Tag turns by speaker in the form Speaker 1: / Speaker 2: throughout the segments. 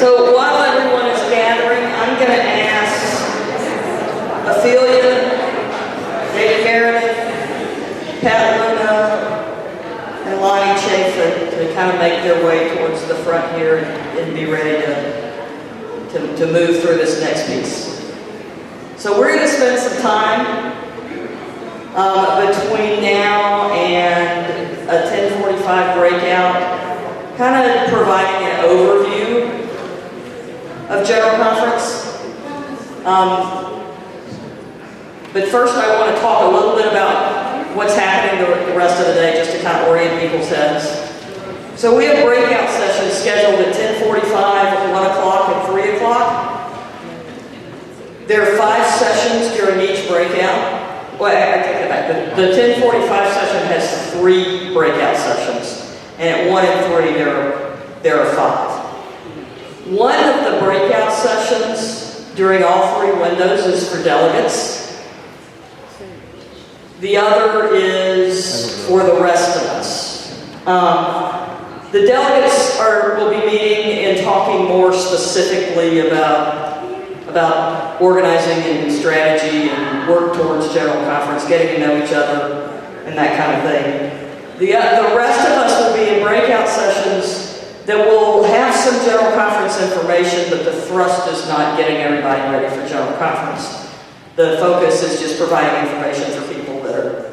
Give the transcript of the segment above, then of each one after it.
Speaker 1: So while everyone is gathering, I'm going to ask Ophelia, Dave Meredith, Pat Luna, and Lonnie Chafin to kind of make their way towards the front here and be ready to move through this next piece. So we're going to spend some time between now and a 10:45 breakout, kind of providing an overview of General Conference. But first I want to talk a little bit about what's happening the rest of the day, just to kind of orient people's heads. So we have breakout sessions scheduled at 10:45, 1 o'clock, and 3 o'clock. There are 5 sessions during each breakout. Well, I take that back. The 10:45 session has 3 breakout sessions, and at 1 and 3 there are 5. One of the breakout sessions during all 3 windows is for delegates. The other is for the rest of us. The delegates will be meeting and talking more specifically about organizing and strategy and work towards General Conference, getting to know each other, and that kind of thing. The rest of us will be in breakout sessions that will have some General Conference information, but the thrust is not getting everybody ready for General Conference. The focus is just providing information for people that are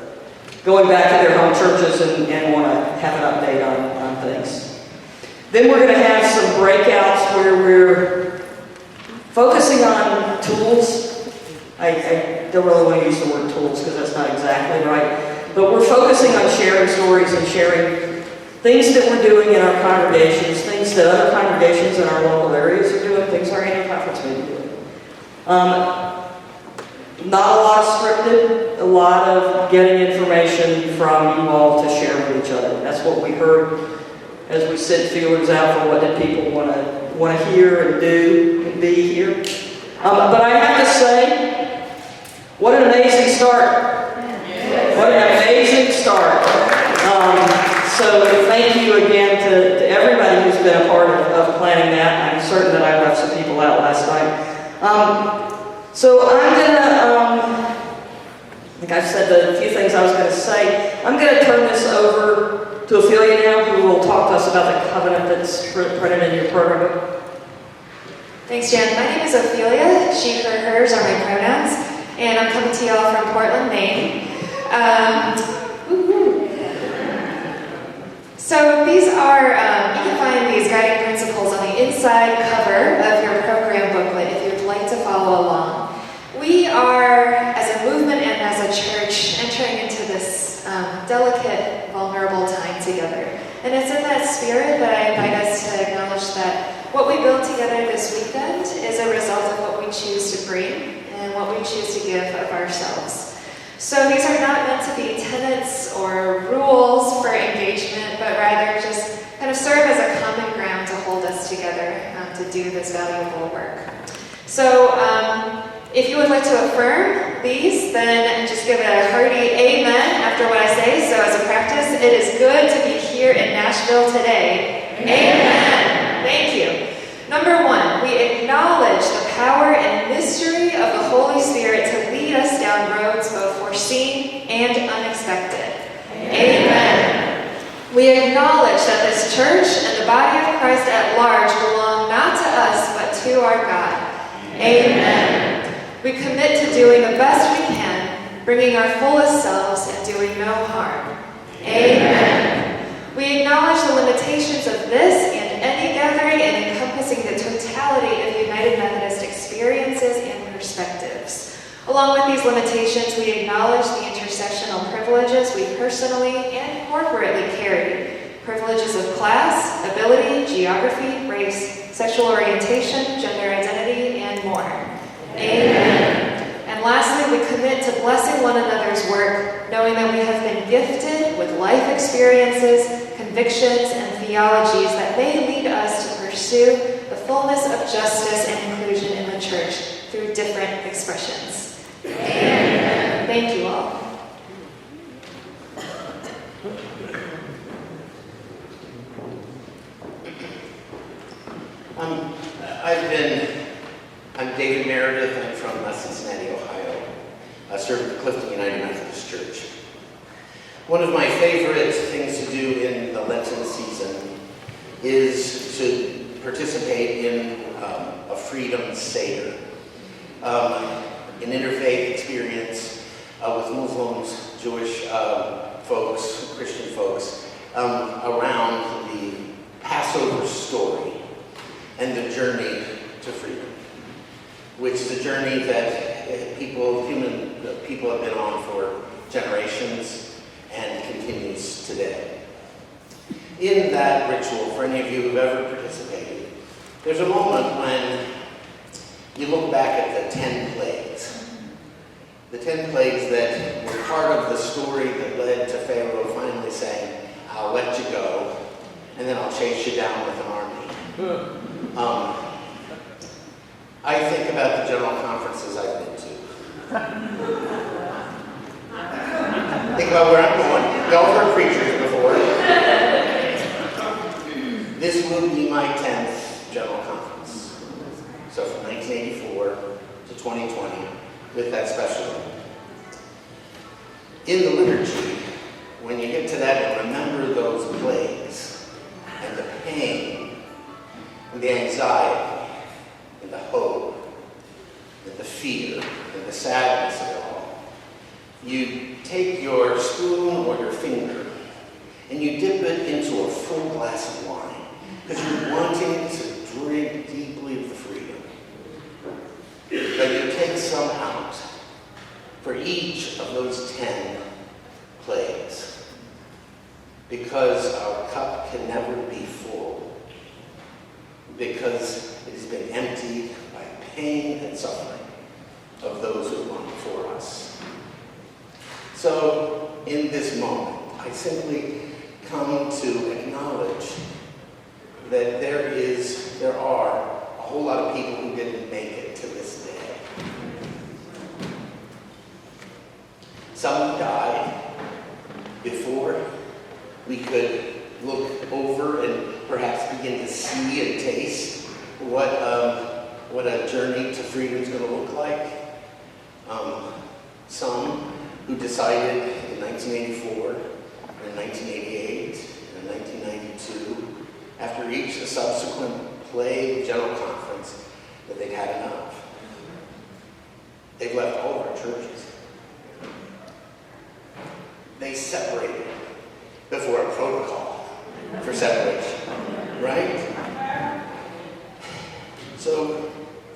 Speaker 1: going back to their home churches and want to have an update on things. Then we're going to have some breakouts where we're focusing on tools. I don't really want to use the word tools because that's not exactly right. But we're focusing on sharing stories and sharing things that we're doing in our congregations, things that other congregations in our local areas are doing, things our annual conference may be doing. Not a lot of scripted, a lot of getting information from you all to share with each other. That's what we heard as we sent feelers out for what did people want to hear and do and be here. But I have to say, what an amazing start. What an amazing start. So thank you again to everybody who's been a part of planning that. I'm certain that I left some people out last night. So I'm going to, I think I've said the few things I was going to say. I'm going to turn this over to Ophelia now, who will talk to us about the covenant that's printed in your program book.
Speaker 2: Thanks, Jen. My name is Ophelia. She, her, hers are my pronouns. And I'm coming to y'all from Portland, Maine. So these are, you can find these guiding principles on the inside cover of your program booklet if you'd like to follow along. We are, as a movement and as a church, entering into this delicate, vulnerable time together. And it's in that spirit that I invite us to acknowledge that what we build together this weekend is a result of what we choose to bring and what we choose to give of ourselves. So these are not meant to be tenets or rules for engagement, but rather just kind of serve as a common ground to hold us together to do this valuable work. So if you would like to affirm these, then just give a hearty amen after what I say. So as a practice, it is good to be here in Nashville today. Amen. Thank you. Number 1, we acknowledge the power and mystery of the Holy Spirit to lead us down roads both foreseen and unexpected. Amen. We acknowledge that this church and the body of Christ at large belong not to us, but to our God. Amen. We commit to doing the best we can, bringing our fullest selves and doing no harm. Amen. We acknowledge the limitations of this and any gathering and encompassing the totality of United Methodist experiences and perspectives. Along with these limitations, we acknowledge the intersectional privileges we personally and corporately carry. Privileges of class, ability, geography, race, sexual orientation, gender identity, and more. Amen. And lastly, we commit to blessing one another's work, knowing that we have been gifted with life experiences, convictions, and theologies that may lead us to pursue the fullness of justice and inclusion in the church through different expressions. Amen. Thank you all.
Speaker 3: I'm David Meredith. I'm from Cincinnati, Ohio. I serve at Clifton United Methodist Church. One of my favorite things to do in the Lenten season is to participate in a Freedom Seder, an interfaith experience with Muslims, Jewish folks, Christian folks, around the Passover story and the journey to freedom, which is a journey that people have been on for generations and continues today. In that ritual, for any of you who've ever participated, there's a moment when you look back at the 10 plagues. The 10 plagues that were part of the story that led to Pharaoh finally saying, "I'll let you go, and then I'll chase you down with an army." I think about the general conferences I've been to. Think about where I'm going. Y'all heard preachers before. This will be my 10th general conference. So from 1984 to 2020, with that special one. In the liturgy, when you get to that and remember those plagues, and the pain, and the anxiety, and the hope, and the fear, and the sadness of it all, you take your spoon or your finger, and you dip it into a full glass of wine, because you're wanting to drink deeply of the freedom. But you take some out for each of those 10 plagues, because our cup can never be full, because it has been emptied by pain and suffering of those who have gone before us. So, in this moment, I simply come to acknowledge that there are a whole lot of people who didn't make it to this day. Some died before we could look over and perhaps begin to see and taste what a journey to freedom is going to look like. Some who decided in 1984, in 1988, and 1992, after each subsequent plague general conference, that they'd had enough. They've left all of our churches. They separated before a protocol for separation, right? So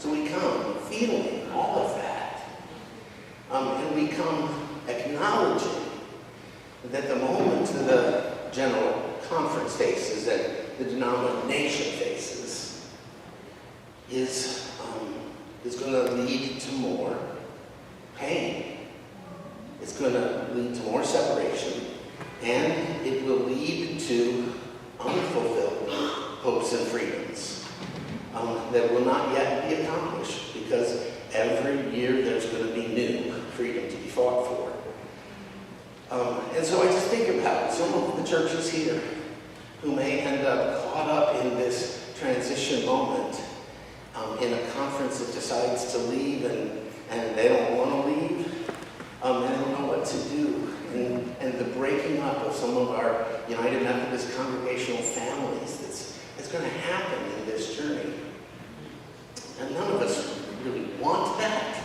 Speaker 3: we come feeling all of that, and we come acknowledging that the moment the general conference faces and the denomination faces is going to lead to more pain. It's going to lead to more separation, and it will lead to unfulfilled hopes and freedoms that will not yet be accomplished, because every year there's going to be new freedom to be fought for. And so I just think about some of the churches here who may end up caught up in this transition moment in a conference that decides to leave, and they don't want to leave, and they don't know what to do. And the breaking up of some of our United Methodist congregational families that's going to happen in this journey. And none of us really want that.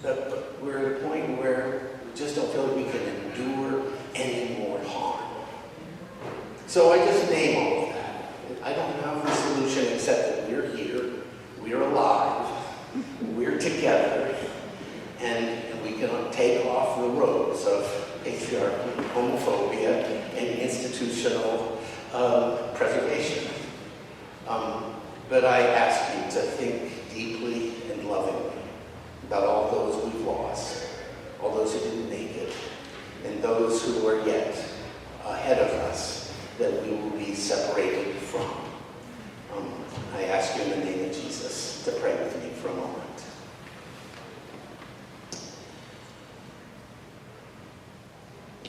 Speaker 3: But we're at a point where we just don't feel like we can endure any more harm. So I just name all of that. I don't have a solution except that we're here, we're alive, we're together, and we can take off the robes of patriarchy, homophobia, and institutional preservation. But I ask you to think deeply and lovingly about all those we've lost, all those who didn't make it, and those who are yet ahead of us that we will be separated from. I ask you in the name of Jesus to pray with me for a moment.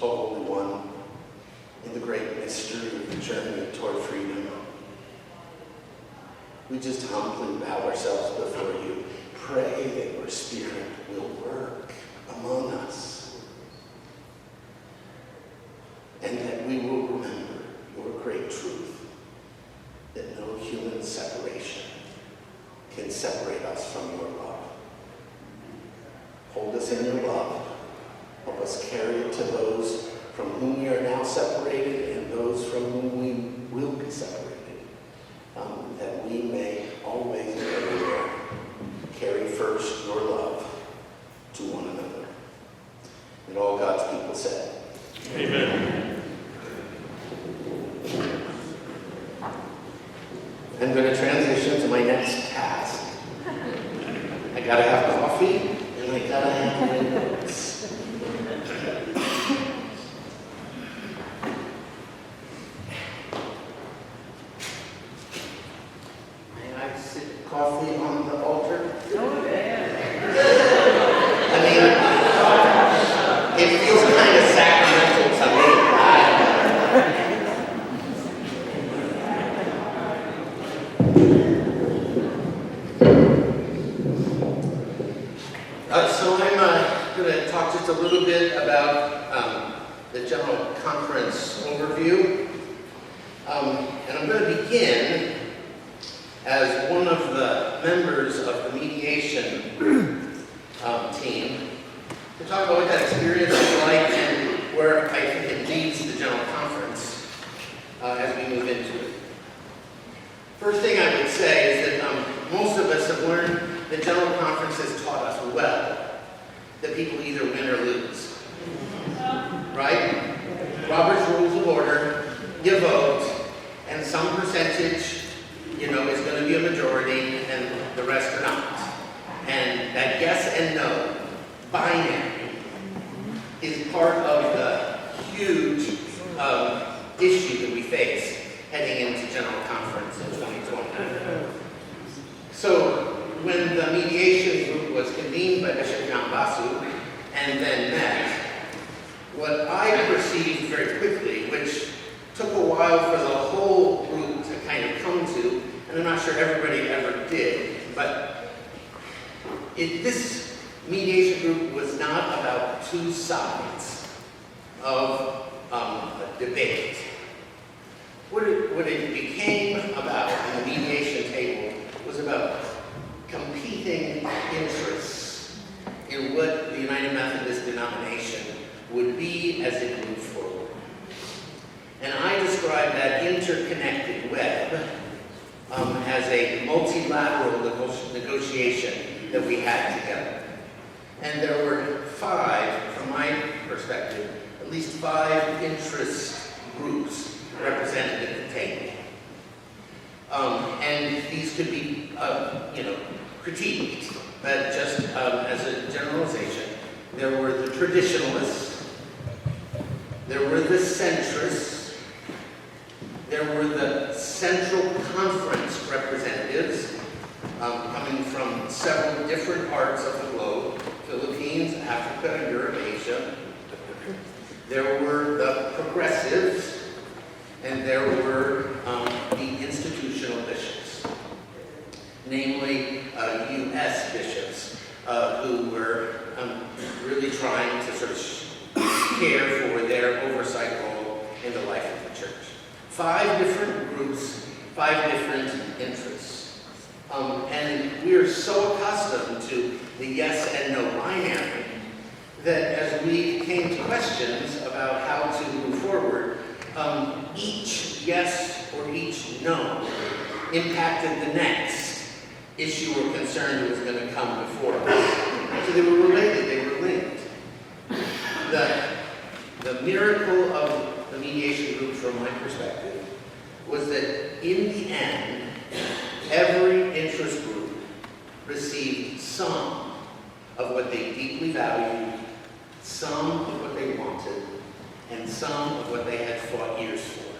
Speaker 3: O Holy One, in the great mystery of the journey toward freedom, we just humbly bow ourselves before you. Pray that your Spirit will work among us, and that we will remember your great truth, that no human separation can separate us from your love. Hold us in your love. Help us carry it to those from whom we are now separated and those from whom we will be separated, that we may always and everywhere carry first your love to one another. And all God's people said,
Speaker 4: Amen.
Speaker 3: I'm going to transition to my next task. I gotta have coffee and I gotta have my notes. May I sit coffee on the altar? I mean, it feels kind of sacramental to me. So I'm going to talk just a little bit about the General Conference overview. And I'm going to begin as one of the members of the mediation team to talk about what that experience is like and where I think it leads the General Conference as we move into it. First thing I would say is that most of us have learned that General Conference has taught us well that people either win or lose. Right? Robert's Rules of Order, you vote, and some percentage, is going to be a majority, and the rest are not. And that yes and no binary is part of the huge issue that we face heading into General Conference in 2020. So when the mediation group was convened by Bishop John Basu and then met, what I perceived very quickly, which took a while for the whole group to kind of come to, and I'm not sure everybody ever did, but this mediation group was not about two sides of a debate. What it became about in the mediation table was about competing interests in what the United Methodist denomination would be as it moved forward. And I describe that interconnected web as a multilateral negotiation that we had together. And there were from my perspective, at least 5 interest groups represented at the table. And these could be, critiqued, but just as a generalization, there were the traditionalists, there were the centrists, there were the Central Conference representatives coming from several different parts of the globe, Philippines, Africa, Europe, Asia. There were the progressives, and there were the institutional bishops, namely U.S. bishops, who were really trying to sort of care for their oversight role in the life of the church. 5 different groups, 5 different interests. And we are so accustomed to the yes and no binary that as we came to questions about how to move forward, each yes or each no impacted the next issue or concern that was going to come before us. So they were related, they were linked. The miracle of the mediation group from my perspective was that in the end, every interest group received some of what they deeply valued, some of what they wanted, and some of what they had fought years for.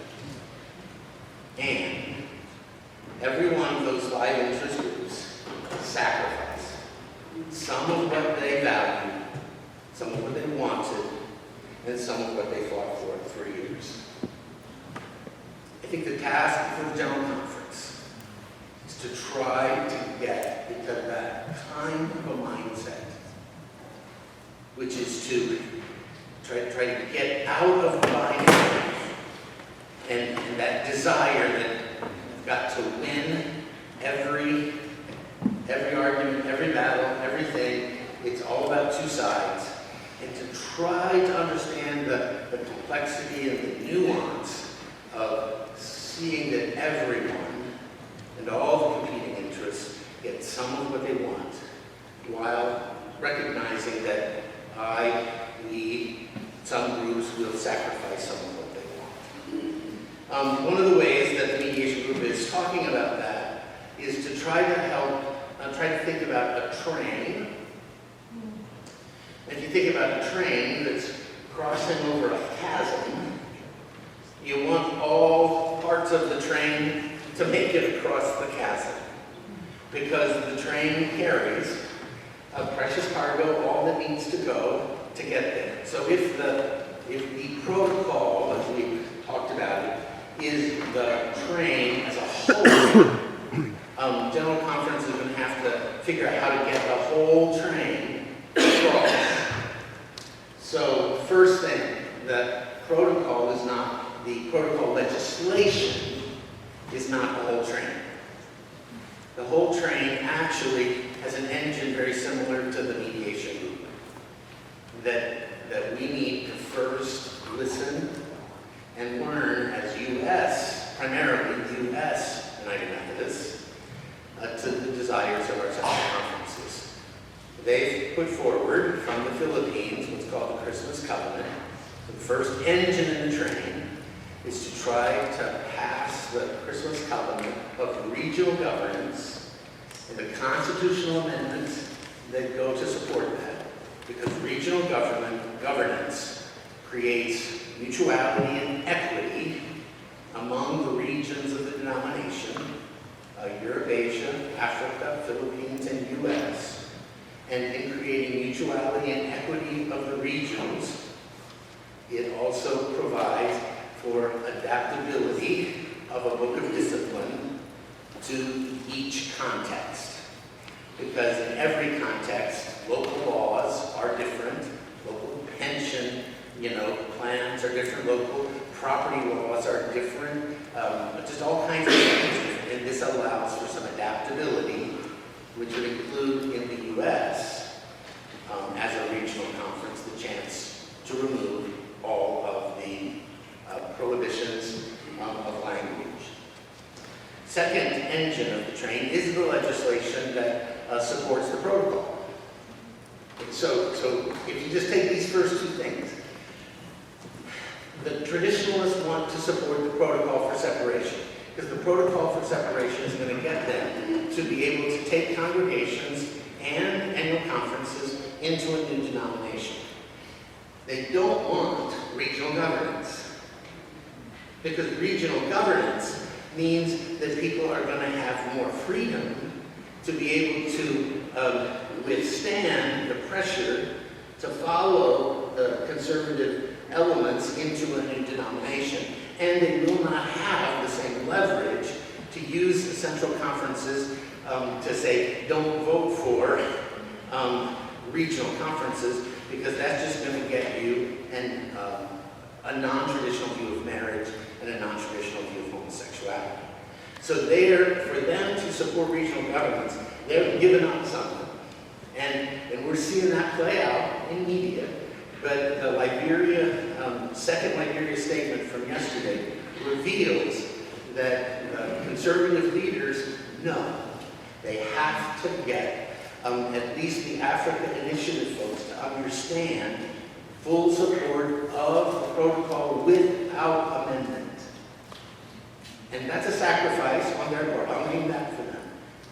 Speaker 3: And every one of those 5 interest groups sacrificed some of what they valued, some of what they wanted, and some of what they fought for years. I think the task for the General Conference is to try to get into that kind of a mindset, which is to try to get out of binary and that desire that you've got to win every argument, every battle, everything. It's all about two sides. And to try to understand the complexity and the nuance of seeing that everyone and all the competing interests get some of what they want, while recognizing that we, some groups will sacrifice some of what they want. One of the ways that the mediation group is talking about that is to try to help, try to think about a train. If you think about a train that's crossing over a chasm, you want all parts of the train to make it across the chasm, because the train carries a precious cargo, all that needs to go to get there. So if the protocol that we talked about is the train as a whole, General Conference is going to have to figure out how to get the whole train across. So first thing, the protocol is not, the protocol legislation is not the whole train. The whole train actually has an engine very similar to the mediation group. That we need to first listen and learn as U.S., primarily U.S. United Methodists, to the desires of our central conferences. They've put forward from the Philippines what's called the Christmas Covenant. The first engine in the train is to try to pass the Christmas Covenant of regional governance and the constitutional amendments that go to support that. Because regional governance creates mutuality and equity among the regions of the denomination, Europe, Asia, Africa, Philippines, and U.S. And in creating mutuality and equity of the regions, it also provides for adaptability of a book of discipline to each context. Because in every context, local laws are different, local pension, plans are different, local property laws are different, just all kinds of things. And this allows for some adaptability, which would include in the U.S., as a regional conference, the chance to remove all of the prohibitions of language. Second engine of the train is the legislation that supports the protocol. So if you just take these first two things, the traditionalists want to support the protocol for separation, because the protocol for separation is going to get them to be able to take congregations and annual conferences into a new denomination. They don't want regional governance, because regional governance means that people are going to have more freedom to be able to withstand the pressure to follow the conservative elements into a new denomination. And they will not have the same leverage to use the central conferences to say, don't vote for regional conferences, because that's just going to get you a non-traditional view of marriage and a non-traditional view of homosexuality. So for them to support regional governments, they're giving up something. And we're seeing that play out in media. But the second Liberia statement from yesterday reveals that conservative leaders know they have to get at least the Africa Initiative folks to understand full support of the protocol without amendment. And that's a sacrifice on their part. I'll name that for them.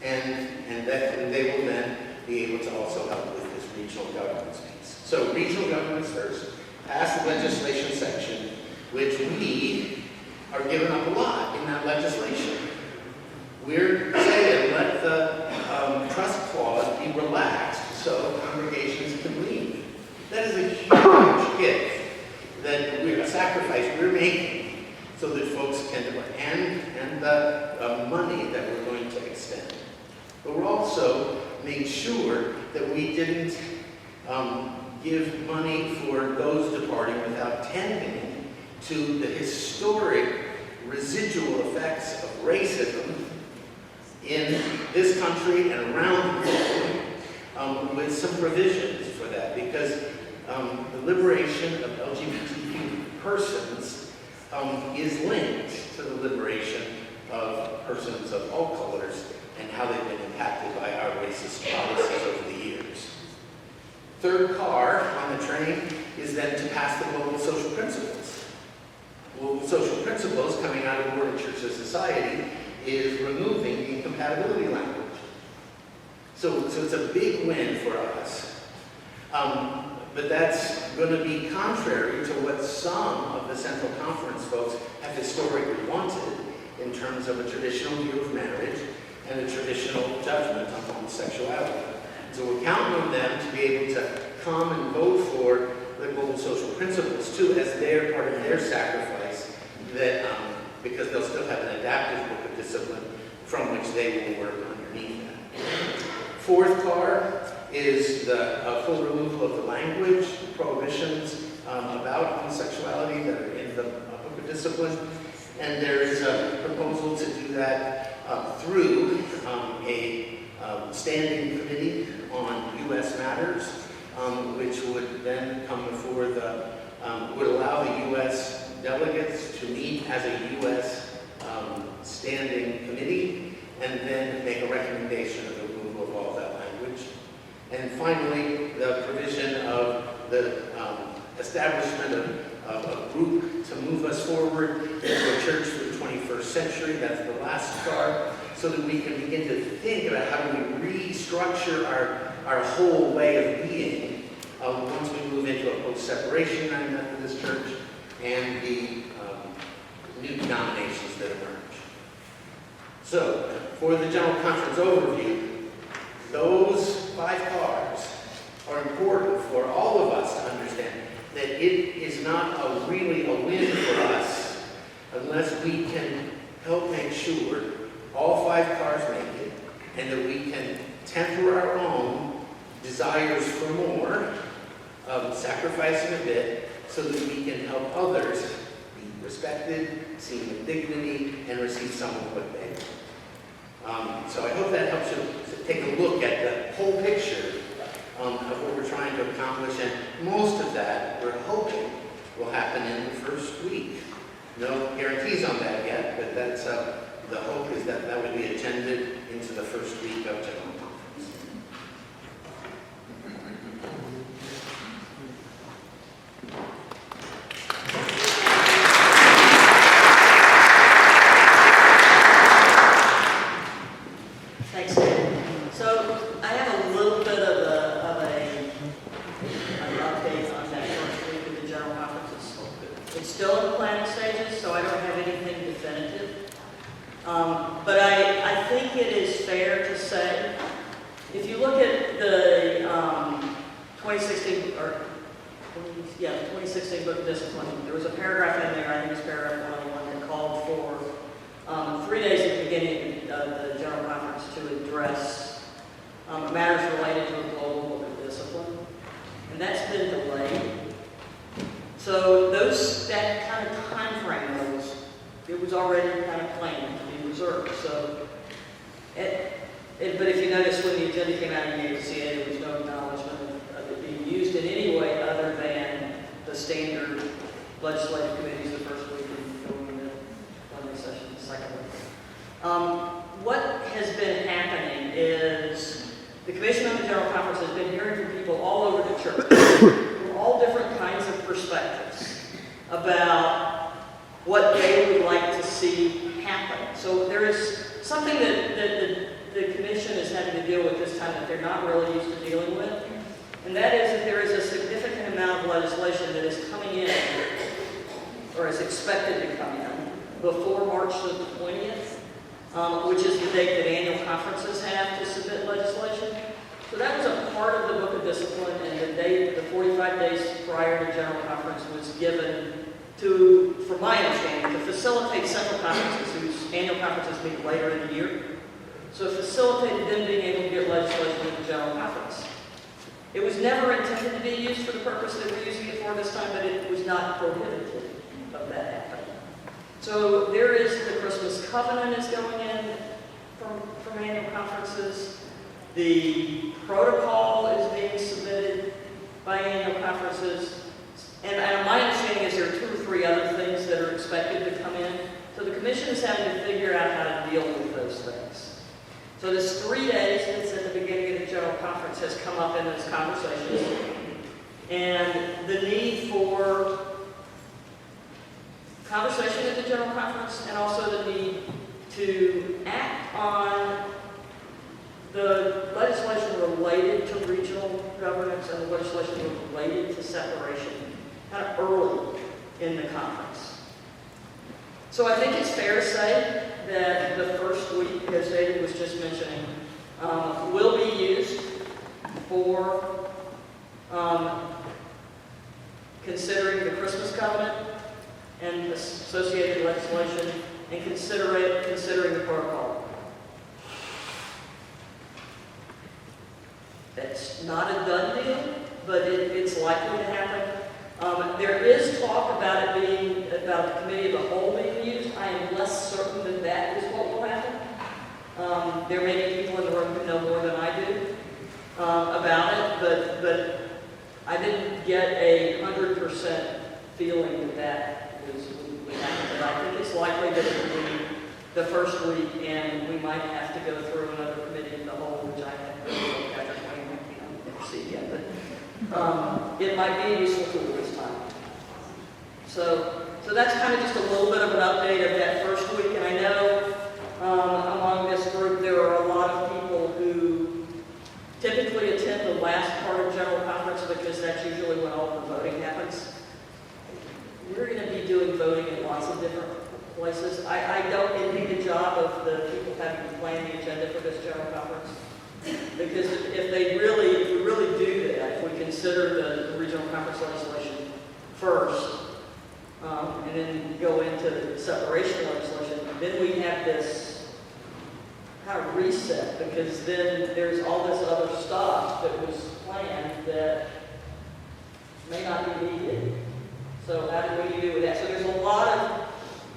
Speaker 3: And they will then be able to also help with this regional governance piece. So regional governance first, pass the legislation section, which we are giving up a lot in that legislation. We're saying let the trust clause be relaxed so congregations can leave. That is a huge gift, a sacrifice we're making so that folks can, and the money that we're going to extend. also made sure that we didn't give money for those departing without tending to the historic residual effects of racism in this country and around the world, with some provisions for that, because the liberation of LGBTQ persons is linked to the liberation of persons of all colors and how they've been impacted by our racist policies over the years. Third car on the train is then to pass the global social principles. Global social principles coming out of the Word of Church of Society is removing the incompatibility language. So it's a big win for us. But that's going to be contrary to what some of the Central Conference folks have historically wanted in terms of a traditional view of marriage and a traditional judgment on homosexuality. So we're counting on them to be able to come and vote for the global social principles too, as their part of their sacrifice, that because they'll still have an adaptive book of discipline from which they will work underneath that. Fourth car is the full removal of the language, prohibitions about homosexuality that are in the book of discipline. And there is a proposal to do that through a standing committee on U.S. matters, which would then come before would allow the U.S. delegates to meet as a U.S. Standing committee and then make a recommendation of the removal of all that language. And finally, the provision of the establishment of a group to move us forward into a church for the 21st century. That's the last car, so that we can begin to think about how do we restructure our whole way of being once we move into a post-separation United Methodist Church and the new denominations that emerge. So, for the General Conference overview, those 5 cars are important for all of us to understand that it is not really a win for us unless we can help make sure all 5 cars make it, and that we can temper our own desires for more, sacrificing a bit, so that we can help others be respected, seen with dignity, and receive some of what they want. So I hope that helps you to take a look at the whole picture of what we're trying to accomplish, and most of that we're hoping will happen in the first week. No guarantees on that yet, but that's the hope is that that would be attended into the first week of General Conference.
Speaker 1: Thanks, David. So I have a little bit of an update on that first week of the General Conference. It's still in the planning stages, so I don't have anything definitive. But I think it is fair to say, if you look at the 2016 Book of Discipline, there was a paragraph in there, I think it's paragraph 101, that called for 3 days at the beginning of the General Conference to address matters related to a global book of discipline. And that's been delayed. So that kind of time frame it was already kind of planned to be reserved. So, but if you notice when the agenda came out of the ACA, there was no acknowledgement of it being used in any way other than the standard legislative committees the first week and going into plenary session the second week. What has been happening is the Commission on the General Conference has been hearing from people all over the church, from all different kinds of perspectives about what they would like to see happen. So there is something that the Commission is having to deal with this time that they're not really used to dealing with, and that is that there is a significant amount of legislation that is coming in, or is expected to come in, before March the 20th, which is the date that annual conferences have to submit legislation. So that was a part of the Book of Discipline, and the 45 days prior to General Conference was given to, from my understanding, to facilitate several conferences whose annual conferences meet later in the year, So it facilitated them being able to get legislation in the general conference. It was never intended to be used for the purpose that we're using it for this time, but it was not prohibited of that happening. So there is the Christmas covenant is going in from annual conferences. The protocol is being submitted by annual conferences. And my understanding is there are 2 or 3 other things that are expected to come in. So the commission is having to figure out how to deal with those things. So this 3 days that's at the beginning of the general conference has come up in those conversations. And the need for conversation at the general conference, and also the need to act on the legislation related to regional governance and the legislation related to separation kind of early in the conference. So I think it's fair to say that the first week, as David was just mentioning, will be used for considering the Christmas covenant and associated legislation, and considering the protocol. That's not a done deal, but it's likely to happen. There is talk about it being, about the committee of the whole being used. I am less certain that that is what will happen. There may be people in the room who know more than I do about it, but I didn't get a 100% feeling that would happen. But I think it's likely that it will be the first week, and we might have to go through another committee of the whole, which I haven't really looked at. I've never seen yet, but it might be a useful tool this time. So that's kind of just a little bit of an update of that first week. And I know among this group there are a lot of people who typically attend the last part of General Conference because that's usually when all the voting happens. We're going to be doing voting in lots of different places. I don't envy the job of the people having to plan the agenda for this General Conference. Because if we really do that, if we consider the regional conference legislation first, and then go into the separation legislation, then we have this kind of reset, because then there's all this other stuff that was planned that may not be needed. So what do you do with that? So there's a lot of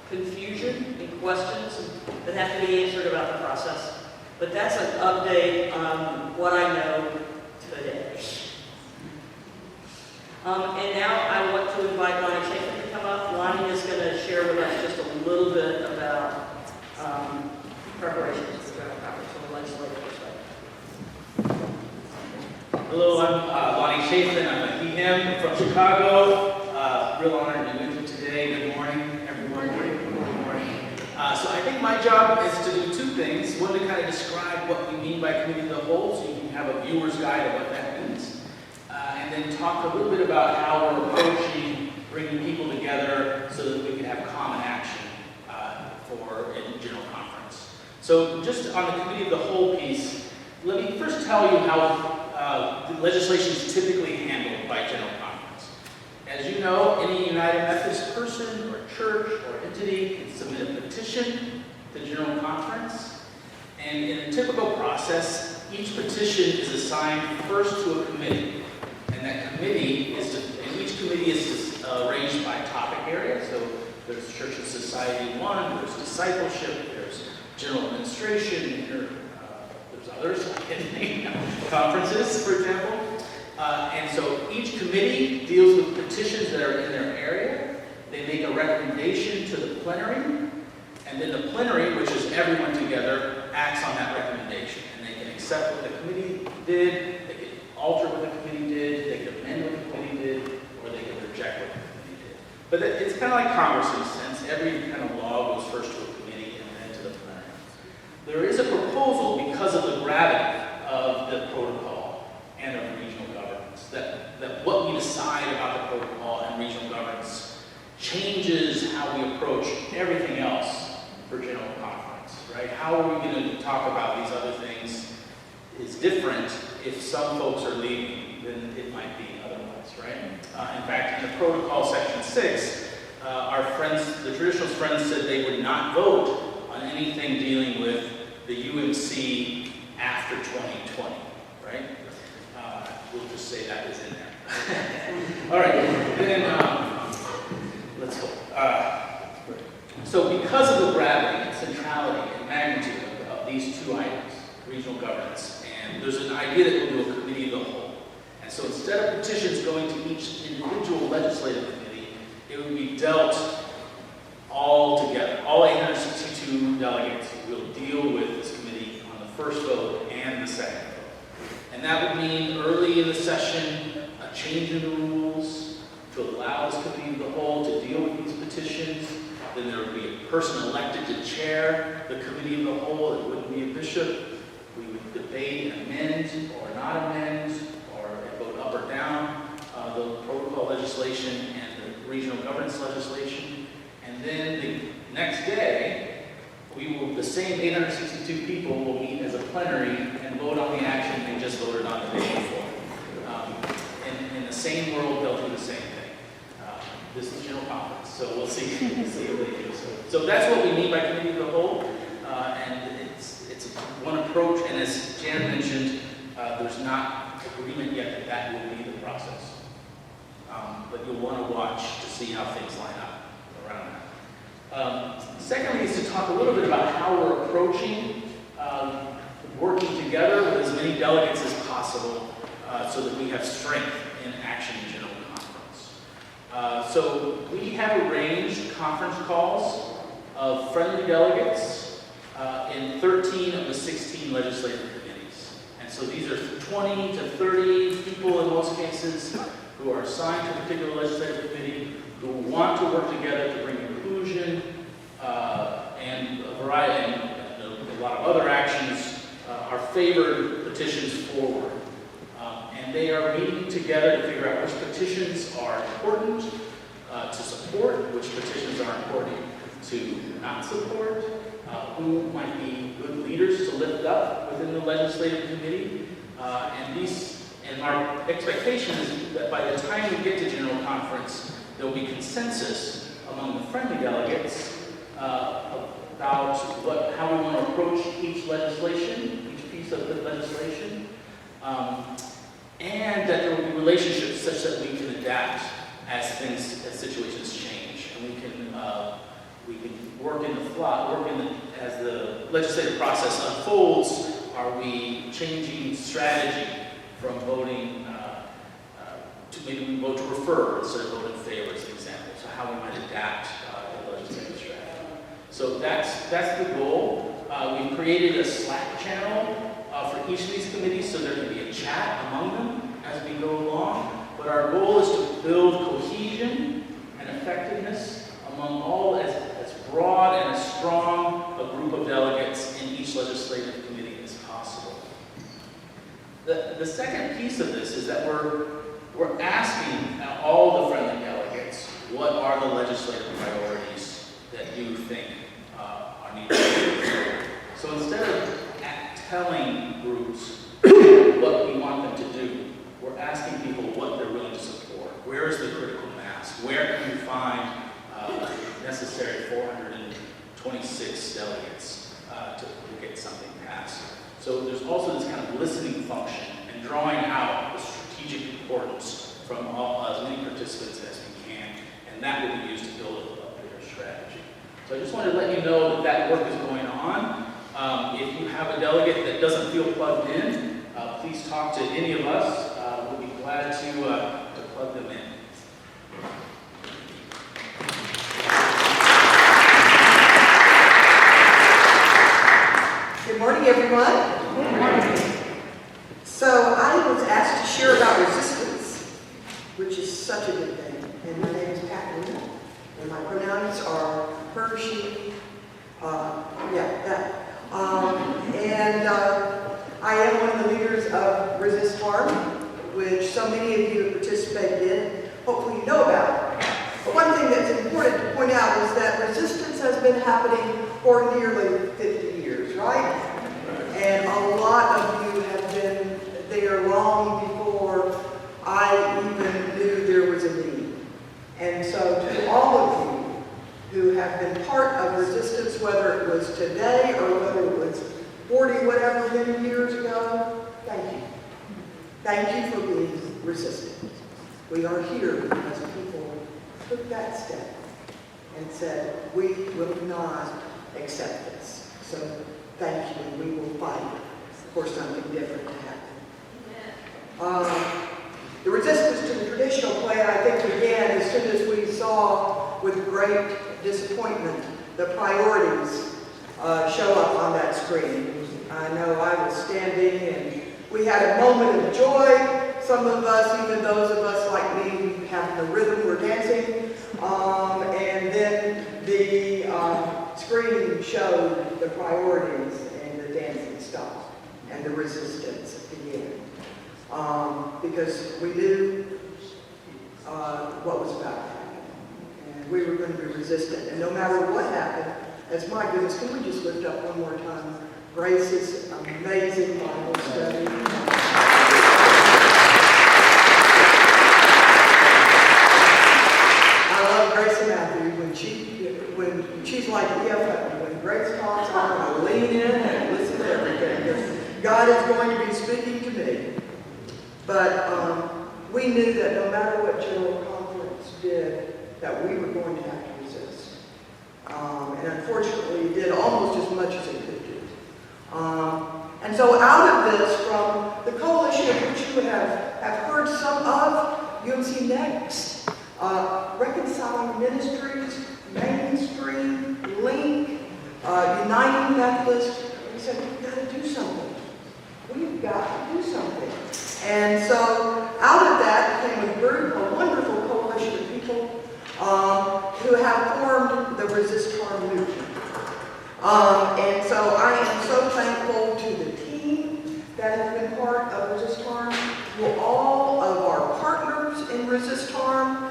Speaker 1: confusion and questions that have to be answered about the process. But that's an update on what I know today. And now I want to invite Lonnie Chafin to come up. Lonnie is going to share with us just a little bit about preparations for the general conference from a legislative perspective.
Speaker 4: Hello, I'm Lonnie Chafin. I'm a he/him from Chicago. Real honor to be with you today. Good morning, everyone. Good morning. So I think my job is to do 2 things. One, to kind of describe what we mean by committee of the whole, so you can have a viewer's guide of what that means. And then talk a little bit about how we're approaching bringing people together so that we can have common action for in general conference. So just on the committee of the whole piece, let me first tell you how the legislation is typically handled by general conference. As you know, any United Methodist person or church or entity can submit a petition to general conference. And in a typical process, each petition is assigned first to a committee. And that committee and each committee is arranged by topic area. So there's Church and Society 1, there's discipleship, there's general administration, there's others, I can't name conferences, for example. And so each committee deals with petitions that are in their area. They make a recommendation to the plenary, and then the plenary, which is everyone together, acts on that recommendation. And they can accept what the committee did, they can alter what the committee did, they can amend what the committee did, or they can reject what the committee did. But it's kind of like Congress in a sense. Every kind of law goes first to a committee and then to the plenary. There is a proposal, because of the gravity of the protocol and of regional governance, that what we decide about the protocol and regional governance changes how we approach everything else for general conference, right? How are we going to talk about these other things is different if some folks are leaving than it might be otherwise, right? In fact, in the protocol section 6, our friends, the traditionalist friends, said they would not vote on anything dealing with the UMC would see after 2020, right? We'll just say that was in there. All right, then let's go. So because of the gravity, centrality, and magnitude of these two items, regional governance, and there's an idea that we'll do a committee of the whole. And so instead of petitions going to each individual legislative committee, it would be dealt all together. All 862 delegates will deal with this committee on the first vote and the second vote. And that would mean early in the session, a change in the rules to allow this committee of the whole to deal with these petitions. Then there would be a person elected to chair the committee of the whole. It wouldn't be a bishop. We would debate, amend or not amend, or vote up or down the protocol legislation and the regional governance legislation. And then the next day, the same 862 people will meet as a plenary and vote on the action they just voted on the day before. In the same world, they'll do the same thing. This is general conference, so we'll see if they do. So that's what we mean by committee of the whole, and it's one approach. And as Jan mentioned, there's not agreement yet that will be the process. But you'll want to watch to see how things line up around that. Secondly is to talk a little bit about how we're approaching working together with as many delegates as possible so that we have strength in action in general conference. So we have arranged conference calls of friendly delegates in 13 of the 16 legislative committees. And so these are 20 to 30 people in most cases who are assigned to a particular legislative committee who want to work together to bring inclusion and a variety, and a lot of other actions, our favored petitions forward. And they are meeting together to figure out which petitions are important to support, which petitions are important to not support, who might be good leaders to lift up within the legislative committee. And our expectation is that by the time we get to general conference, there will be consensus among the friendly delegates about how we want to approach each legislation, each piece of the legislation, and that there will be relationships such that we can adapt as situations change, and we can work as the legislative process unfolds. Are we changing strategy from voting to maybe we vote to refer instead of vote in favor, as an example? So how we might adapt the legislative strategy. So that's the goal. We've created a Slack channel for each of these committees, so there can be a chat among them as we go along. But our goal is to build cohesion and effectiveness among all as broad and as strong a group of delegates in each legislative committee as possible. The second piece of this is that we're asking all the friendly delegates, what are the legislative priorities that you think are needed? So instead of telling groups what we want them to do, we're asking people what they're willing to support. Where is the critical mass? Where can you find necessary 426 delegates to get something passed? So there's also this kind of listening function and drawing out the strategic importance from as many participants as we can, and that will be used to build a bigger strategy. So I just wanted to let you know that work is going on. If you have a delegate that doesn't feel plugged in, please talk to any of us. We'll be glad to plug them in.
Speaker 5: Good morning, everyone. Good morning. So I was asked to share about resistance, which is such a good thing. And my name is Pat Luna, and my pronouns are her, she, that. I am one of the leaders of Resist Harm, which so many of you have participated in. Hopefully you know about. But one thing that's important to point out is that resistance has been happening for nearly 50 years, right? And a lot of you have been there long before I even knew there was a need. And so to all of you who have been part of resistance, whether it was today or whether it was 40 Thank you for being resistant. We are here because people took that step and said, we will not accept this. So thank you, and we will fight for something different to happen. The resistance to the traditional plan, I think, began as soon as we saw with great disappointment the priorities show up on that screen. I know I was standing and we had a moment of joy. Some of us, even those of us like me, we have the rhythm, we're dancing. And then the screen showed the priorities and the dancing stopped and the resistance began. Because we knew what was about to happen. And we were going to be resistant. And no matter what happened, as my goodness, can we just lift up one more time Grace's amazing Bible study? I love Grace and Matthew. When she's like EFM, when Grace talks, I'm going to lean in and listen to everything. Because God is going to be speaking to me. But we knew that no matter what General Conference did, that we were going to have to resist. And unfortunately, it did almost as much as it could do. And so out of this, from the coalition of which you have heard some of, UMC Next, Reconciling Ministries, Mainstream, Link, Uniting Methodist, we said, we've got to do something. We've got to do something. And so out of that came a wonderful coalition of people who have formed the Resist Harm movement. And so I am so thankful to the team that has been part of Resist Harm, to all of our partners in Resist Harm,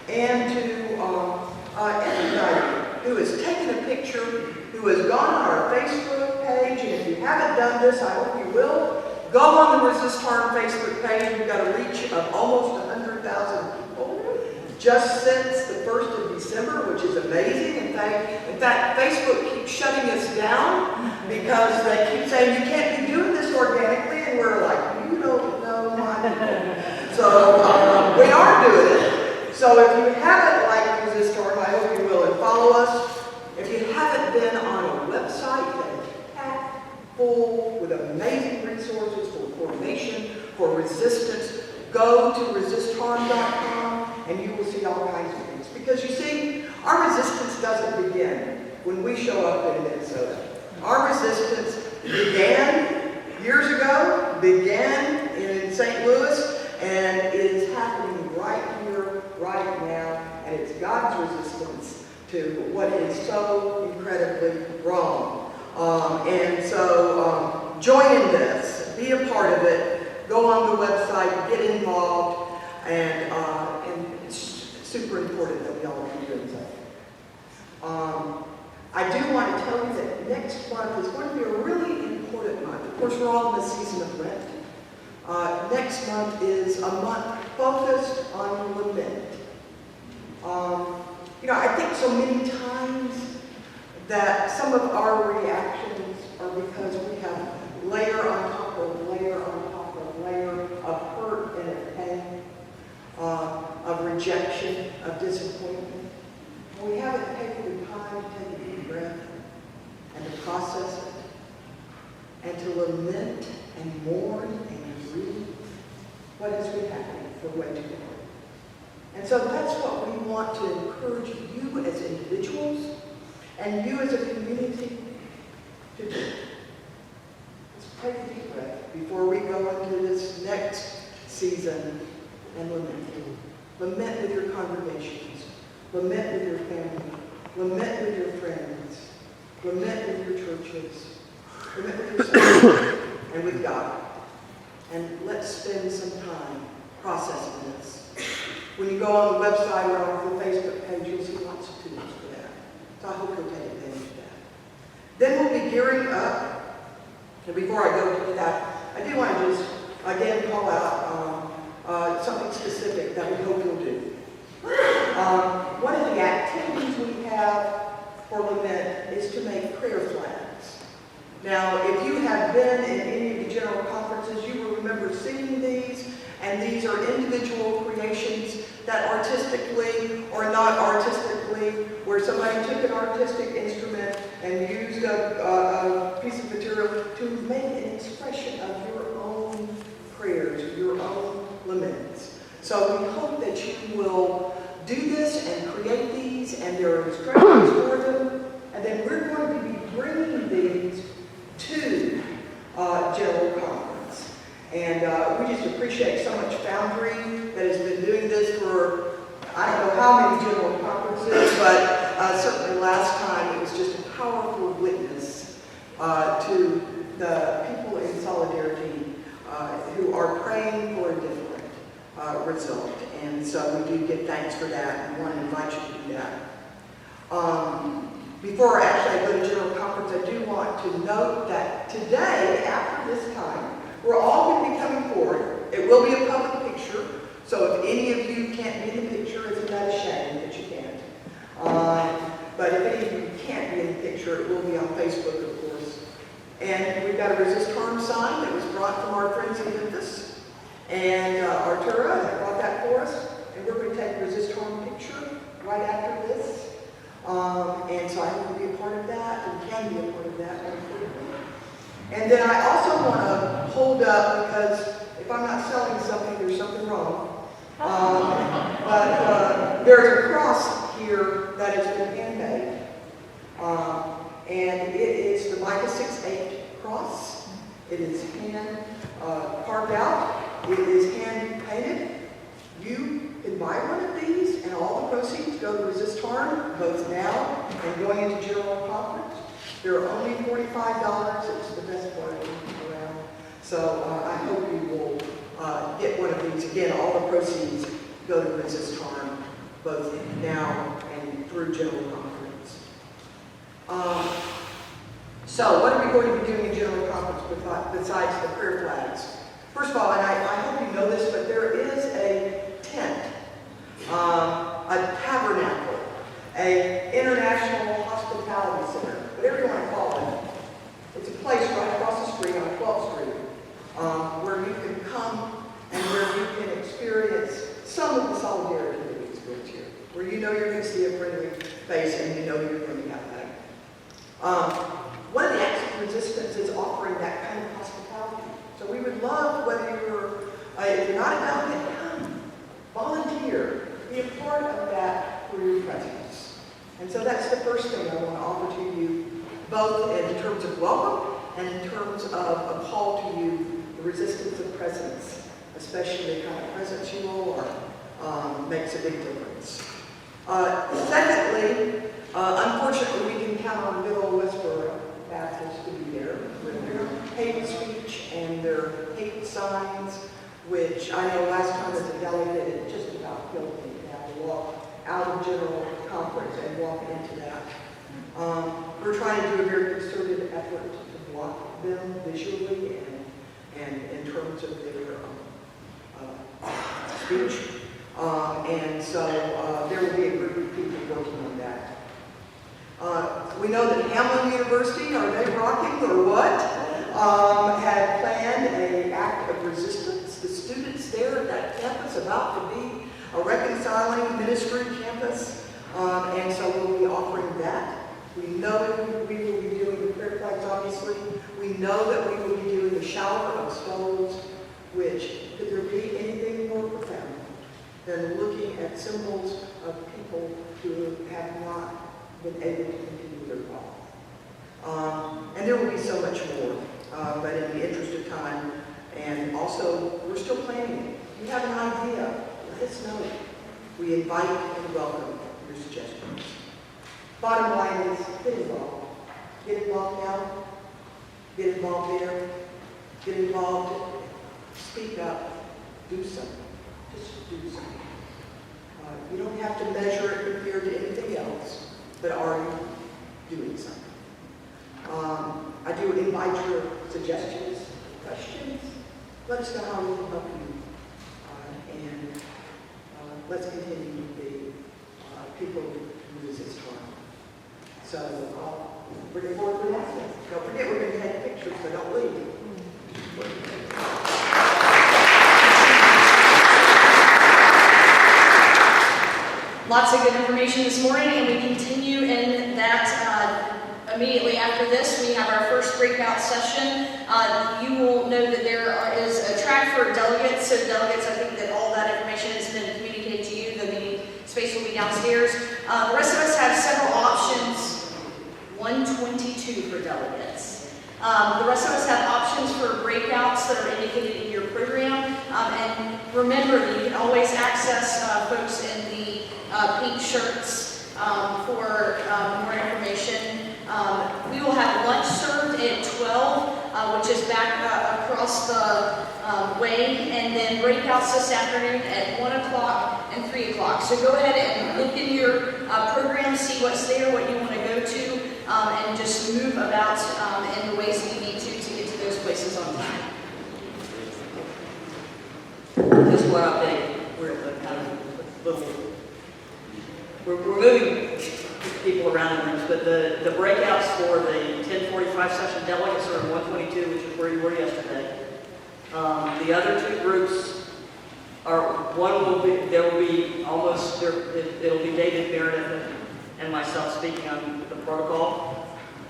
Speaker 5: and to everybody who has taken a picture, who has gone on our Facebook page, and if you haven't done this, I hope you will. Go on the Resist Harm Facebook page. We've got a reach of almost 100,000 people just since the 1st of December, which is amazing. In fact, Facebook keeps shutting us down because they keep saying you can't be doing this organically, and we're like, you don't know my people. So we are doing it. So if you haven't liked Resist Harm, I hope you will, and follow us. If you haven't been on a website that is packed full with amazing resources for formation, for resistance, go to resistharm.com and you will see all kinds of things. Because you see, our resistance doesn't begin when we show up in Minnesota. Our resistance began years ago, began in St. Louis, and it is happening right here, right now, and it's God's resistance to what is so incredibly wrong. And so join in this, be a part of it, go on the website, get involved, and it's super important that we all keep doing something. I do want to tell you that next month is going to be a really important month. Of course, we're all in the season of Lent. Next month is a month focused on lament. I think so many times that some of our reactions are because we have layer on top of layer on top of layer of hurt and of pain, of rejection, of disappointment. And we haven't taken the time to take a deep breath and to process it and to lament and mourn and grieve what has been happening for way too long. And so that's what we want to encourage you as individuals and you as a community to do. Let's take a deep breath before we go into this next season and lament. Lament with your congregations. Lament with your family. Lament with your friends. Lament with your churches. Lament with yourself and with God. And let's spend some time processing this. When you go on the website or on the Facebook page, you'll see lots of tools for that. So I hope you'll take advantage of that. Then we'll be gearing up. And before I go to that, I do want to just, again, call out something specific that we hope you'll do. One of the activities we have for lament is to make prayer flags. Now, if you have been in any of the general conferences, you will remember seeing these, and these are individual creations that artistically or not artistically, where somebody took an artistic instrument and used a piece of material to make an expression of your own prayers, your own laments. So we hope that you will do this and create these, and there are instructions for them, and then we're going to be bringing these to General Conference. And we just appreciate so much Foundry that has been doing this for, I don't know how many General Conferences, but certainly last time it was just a powerful witness to the people in Solidarity who are praying for a different result. And so we do give thanks for that and want to invite you to do that. Before actually I go to General Conference, I do want to note that today, after this time, we're all going to be coming forward. It will be a public picture, so if any of you can't be in the picture, isn't that a shame that you can't? But if any of you can't be in the picture, it will be on Facebook, of course. And we've got a Resist Harm sign that was brought from our friends in Memphis. And Artura had brought that for us. And we're going to take a Resist Harm picture right after this. And so I hope you'll be a part of that, and can be a part of that. And then I also want to hold up, because if I'm not selling something, there's something wrong. But there's a cross here that has been handmade. And it is the Micah 6:8 cross. It is hand carved out. It is hand painted. You can buy one of these, and all the proceeds go to Resist Harm, both now and going into General Conference. They're only $45. It's the best bargain around. So I hope you will get one of these. Again, all the proceeds go to Resist Harm, both now and through General Conference. So what are we going to be doing in General Conference besides the prayer flags? First of all, and I hope you know this, but there is a tent, a tabernacle, an international hospitality center, whatever you want to call it. It's a place right across the street on 12th Street where you can come and where you can experience some of the solidarity that we experience here, where you know you're going to see a friendly face and you know you're going to be athletic. One of the acts of resistance is offering that kind of hospitality. So we would love, whether if you're not a delegate, come, volunteer, be a part of that through your presence. And so that's the first thing I want to offer to you, both in terms of welcome and in terms of a call to you, the resistance of presence, especially the kind of presence you all are, makes a big difference. Secondly, unfortunately, we can count on good old Westboro Baptists to be there with their hate speech and their hate signs, which I know last time as a delegate, it just about killed me to have to walk out of General Conference and walk into that. We're trying to do a very concerted effort to block them visually and in terms of their speech. And so there will be a group of people working on that. We know that Hamline University, are they rocking or what, had planned an act of resistance. The students there at that campus about to be a reconciling ministry campus, and so we'll be offering that. We know that we will be doing the prayer flags, obviously. We know that we will be doing the shower of stones, which, could there be anything more profound than looking at symbols of people who have not been able to continue their call. And there will be so much more, but in the interest of time, and also we're still planning it. If you have an idea, let us know. We invite and welcome your suggestions. Bottom line is, get involved. Get involved now. Get involved there. Get involved. Speak up. Do something. Just do something. You don't have to measure it compared to anything else, but are you doing something? I do invite your suggestions, questions. Let us know how we can help you. And let's continue to be people who resist harm. So Looking forward to the announcements. Don't forget, we're going to take pictures, so don't leave.
Speaker 6: Lots of good information this morning, and we continue in that immediately after this. We have our first breakout session. You will know that there is a track for delegates. So delegates, I think that all that information has been communicated to you. The meeting space will be downstairs. The rest of us have several options. 122 for delegates. The rest of us have options for breakouts that are indicated in your program. And remember that you can always access folks in the pink shirts for more information. We will have lunch served at 12, which is back across the way, and then breakouts this afternoon at 1 o'clock and 3 o'clock. So go ahead and look in your program, see what's there, what you want to go to, and just move about in the ways that you need to get to those places on time.
Speaker 1: Just one update, we're at the kind of little, we're moving people around the rooms, but the breakouts for the 1045 session delegates are in 122, which is where you were yesterday. The other two groups are, there will be almost, it'll be David Meredith and myself speaking on the protocol.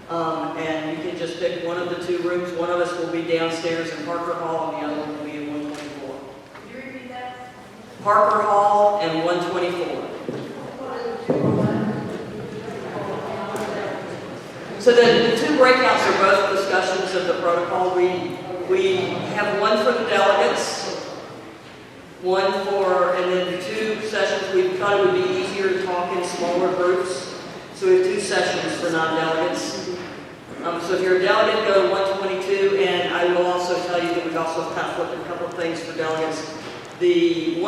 Speaker 1: And you can just pick one of the two rooms. One of us will be downstairs in Parker Hall, and the other one will be in 124.
Speaker 6: Could you repeat that?
Speaker 1: Parker Hall and 124. So the two breakouts are both discussions of the protocol. We have one for the delegates, one for, and then the two sessions. We thought it would be easier to talk in smaller groups. So we have two sessions for non-delegates. So if you're a delegate, go to 122, and I will also tell you that we've also kind of flipped a couple of things for delegates. The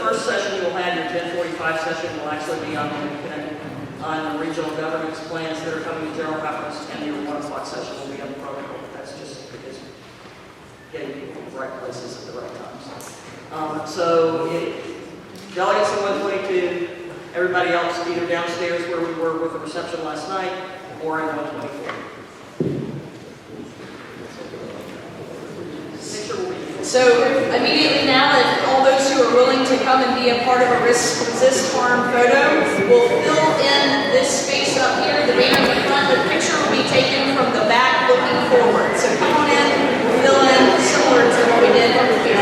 Speaker 1: first session you'll have, your 1045 session, will actually be on the regional governance plans that are coming to general preference, and your 1 o'clock session will be on the protocol. That's just because getting people to the right places at the right times. Delegates in 122, everybody else either downstairs where we were with the reception last night, or in 124.
Speaker 6: So immediately now, if all those who are willing to come and be a part of a resist harm photo will fill in this space up here, the banner in the front. The picture will be taken from the back looking forward. So come on in, fill in, similar to what we did here.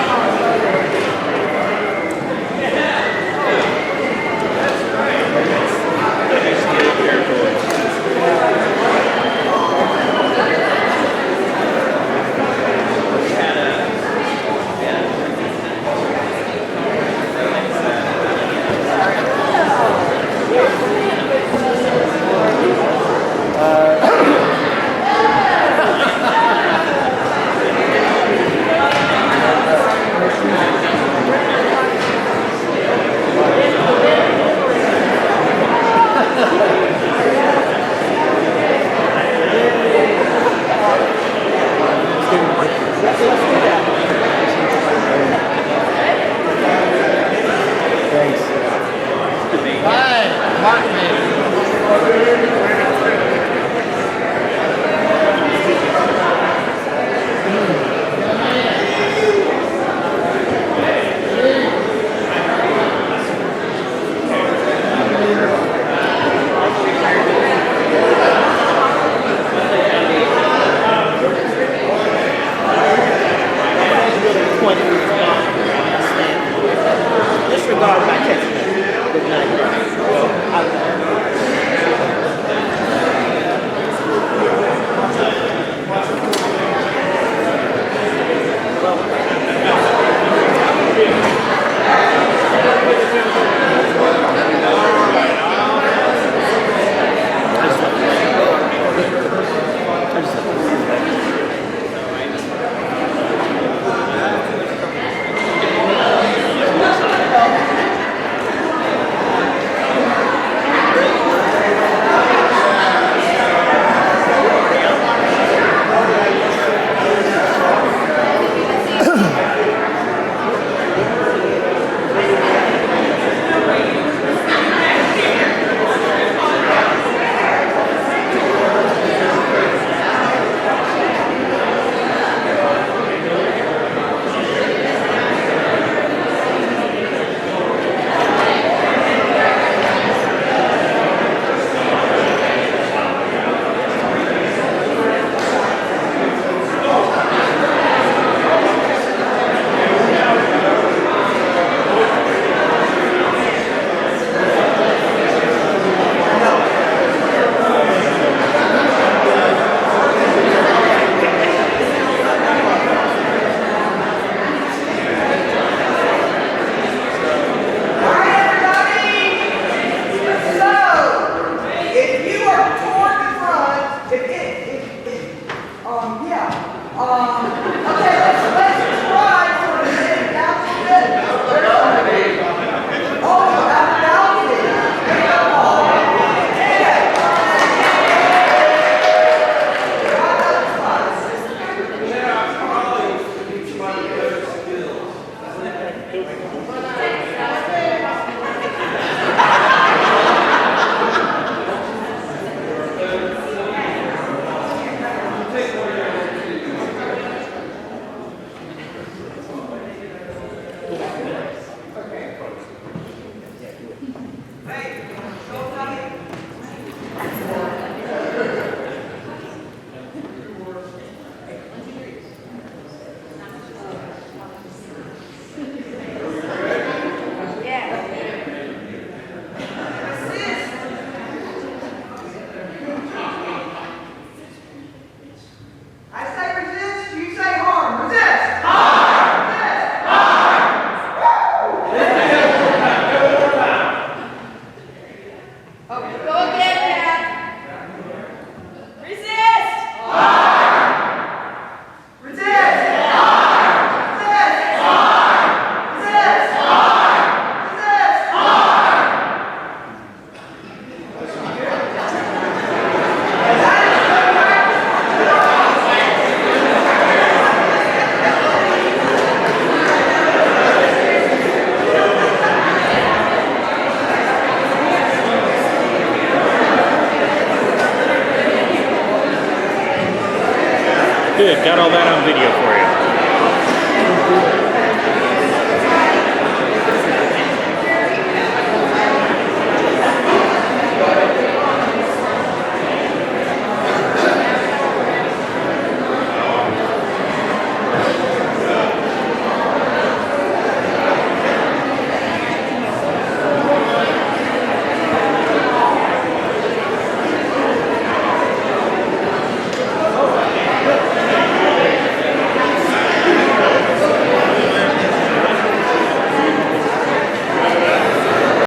Speaker 5: Okay, let's try for a minute. Council good. Oh, about the balcony. I say resist, you say harm. Resist! Harm! Resist!
Speaker 6: Okay, go again, Pat. Resist!
Speaker 5: Resist! Resist! Resist!
Speaker 7: Good, got all that on video for you.